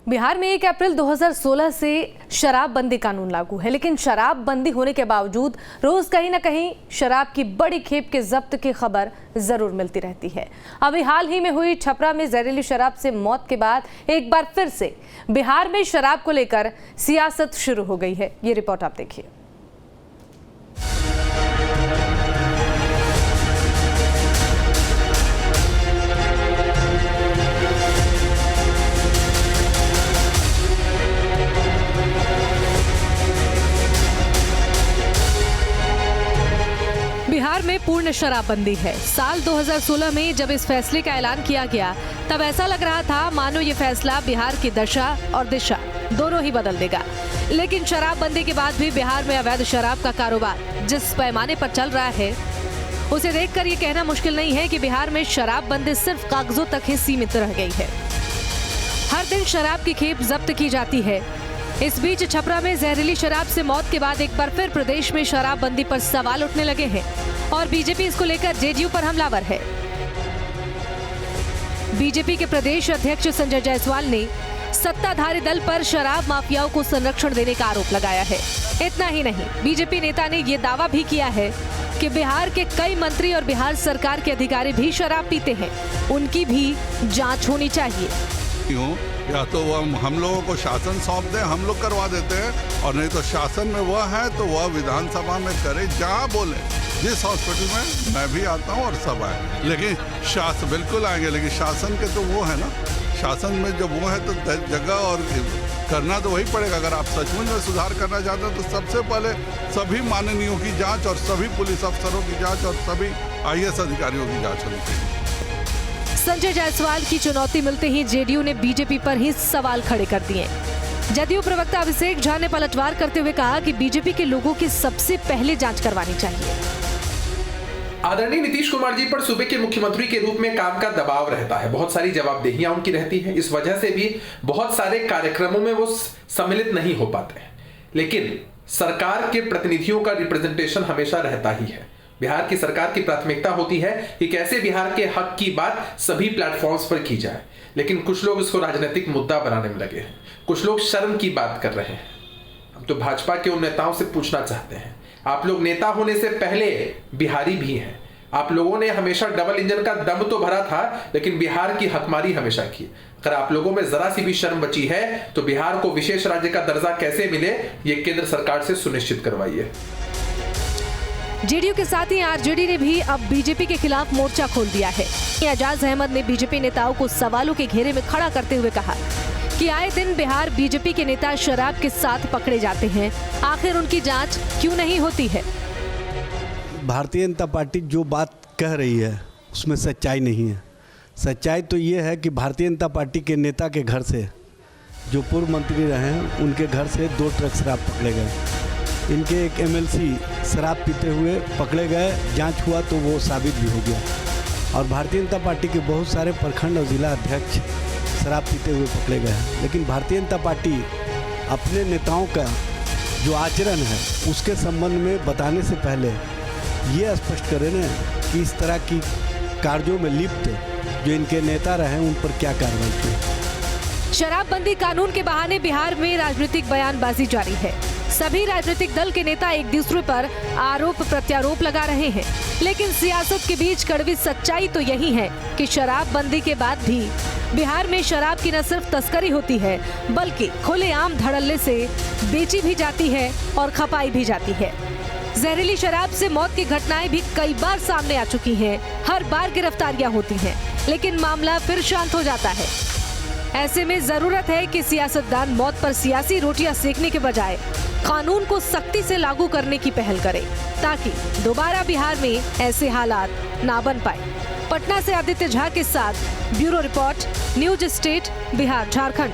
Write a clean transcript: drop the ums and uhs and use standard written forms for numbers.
बिहार में 1 अप्रैल 2016 से शराबबंदी कानून लागू है, लेकिन शराबबंदी होने के बावजूद रोज कहीं ना कहीं शराब की बड़ी खेप के जब्त की खबर जरूर मिलती रहती है। अभी हाल ही में हुई छपरा में जहरीली शराब से मौत के बाद एक बार फिर से बिहार में शराब को लेकर सियासत शुरू हो गई है। ये रिपोर्ट आप देखिए। बिहार में पूर्ण शराबबंदी है। साल 2016 में जब इस फैसले का ऐलान किया गया तब ऐसा लग रहा था मानो ये फैसला बिहार की दशा और दिशा दोनों ही बदल देगा। लेकिन शराबबंदी के बाद भी बिहार में अवैध शराब का कारोबार जिस पैमाने पर चल रहा है उसे देखकर ये कहना मुश्किल नहीं है कि बिहार में शराबबंदी सिर्फ कागजों तक ही सीमित रह गई है। हर दिन शराब की खेप जब्त की जाती है। इस बीच छपरा में जहरीली शराब से मौत के बाद एक बार फिर प्रदेश में शराबबंदी पर सवाल उठने लगे हैं और बीजेपी इसको लेकर जेडीयू पर हमलावर है। बीजेपी के प्रदेश अध्यक्ष संजय जायसवाल ने सत्ताधारी दल पर शराब माफियाओं को संरक्षण देने का आरोप लगाया है। इतना ही नहीं, बीजेपी नेता ने ये दावा भी किया है कि बिहार के कई मंत्री और बिहार सरकार के अधिकारी भी शराब पीते हैं, उनकी भी जांच होनी चाहिए। या तो वह हम लोगों को शासन सौंप दे, हम लोग करवा देते हैं, और नहीं तो शासन में वह है तो वह विधानसभा में करे, जहाँ बोले। जिस हॉस्पिटल में मैं भी आता हूँ और सब आए, लेकिन शासन बिल्कुल आएंगे, लेकिन शासन के तो वो है ना, शासन में जब वो है तो जगह और करना तो वही पड़ेगा। अगर आप सचमुच में सुधार करना चाहते हैं तो सबसे पहले सभी माननीयों की जाँच और सभी पुलिस अफसरों की जाँच और सभी IAS अधिकारियों की जाँच होनी चाहिए। संजय जायसवाल की चुनौती मिलते ही जेडीयू ने बीजेपी पर ही सवाल खड़े कर दिए। जदयू प्रवक्ता अभिषेक झा ने पलटवार करते हुए कहा कि बीजेपी के लोगों की सबसे पहले जांच करवानी चाहिए। आदरणीय नीतीश कुमार जी पर सूबे के मुख्यमंत्री के रूप में काम का दबाव रहता है, बहुत सारी जवाबदेहियां उनकी रहती है। इस वजह से भी बहुत सारे कार्यक्रमों में वो सम्मिलित नहीं हो पाते हैं, लेकिन सरकार के प्रतिनिधियों का रिप्रेजेंटेशन हमेशा रहता ही है। बिहार की सरकार की प्राथमिकता होती है कि कैसे बिहार के हक की बात सभी प्लेटफॉर्म्स पर की जाए, लेकिन कुछ लोग इसको राजनीतिक मुद्दा बनाने में लगे हैं, कुछ लोग शर्म की बात कर रहे हैं। हम तो भाजपा के उन नेताओं से पूछना चाहते हैं, आप लोग नेता होने से पहले बिहारी भी हैं। आप लोगों ने हमेशा डबल इंजन का दम तो भरा था, लेकिन बिहार की हकमारी हमेशा की। अगर आप लोगों में जरा सी भी शर्म बची है तो बिहार को विशेष राज्य का दर्जा कैसे मिले, ये केंद्र सरकार से सुनिश्चित करवाइए। जेडीयू के साथ ही आरजेडी ने भी अब बीजेपी के खिलाफ मोर्चा खोल दिया है। एजाज अहमद ने बीजेपी नेताओं को सवालों के घेरे में खड़ा करते हुए कहा कि आए दिन बिहार बीजेपी के नेता शराब के साथ पकड़े जाते हैं, आखिर उनकी जांच क्यों नहीं होती है। भारतीय जनता पार्टी जो बात कह रही है उसमें सच्चाई नहीं है। सच्चाई तो ये है कि भारतीय जनता पार्टी के नेता के घर से, जो पूर्व मंत्री रहे हैं, उनके घर से 2 ट्रक शराब पकड़े गए। इनके एक MLC शराब पीते हुए पकड़े गए, जांच हुआ तो वो साबित भी हो गया। और भारतीय जनता पार्टी के बहुत सारे प्रखंड और जिला अध्यक्ष शराब पीते हुए पकड़े गए हैं। लेकिन भारतीय जनता पार्टी अपने नेताओं का जो आचरण है उसके संबंध में बताने से पहले ये स्पष्ट करे ना कि इस तरह की कार्यों में लिप्त जो इनके नेता रहे उन पर क्या कार्रवाई की। शराबबंदी कानून के बहाने बिहार में राजनीतिक बयानबाजी जारी है। सभी राजनीतिक दल के नेता एक दूसरे पर आरोप प्रत्यारोप लगा रहे हैं, लेकिन सियासत के बीच कड़वी सच्चाई तो यही है कि शराबबंदी के बाद भी बिहार में शराब की न सिर्फ तस्करी होती है बल्कि खुलेआम धड़ल्ले से बेची भी जाती है और खपाई भी जाती है। जहरीली शराब से मौत की घटनाएं भी कई बार सामने आ चुकी हैं। हर बार गिरफ्तारियां होती हैं, लेकिन मामला फिर शांत हो जाता है। ऐसे में जरूरत है कि सियासतदान मौत पर सियासी रोटियां सेकने के बजाय कानून को सख्ती से लागू करने की पहल करे, ताकि दोबारा बिहार में ऐसे हालात ना बन पाए। पटना से आदित्य झा के साथ bureau report, news state, Bihar Jharkhand.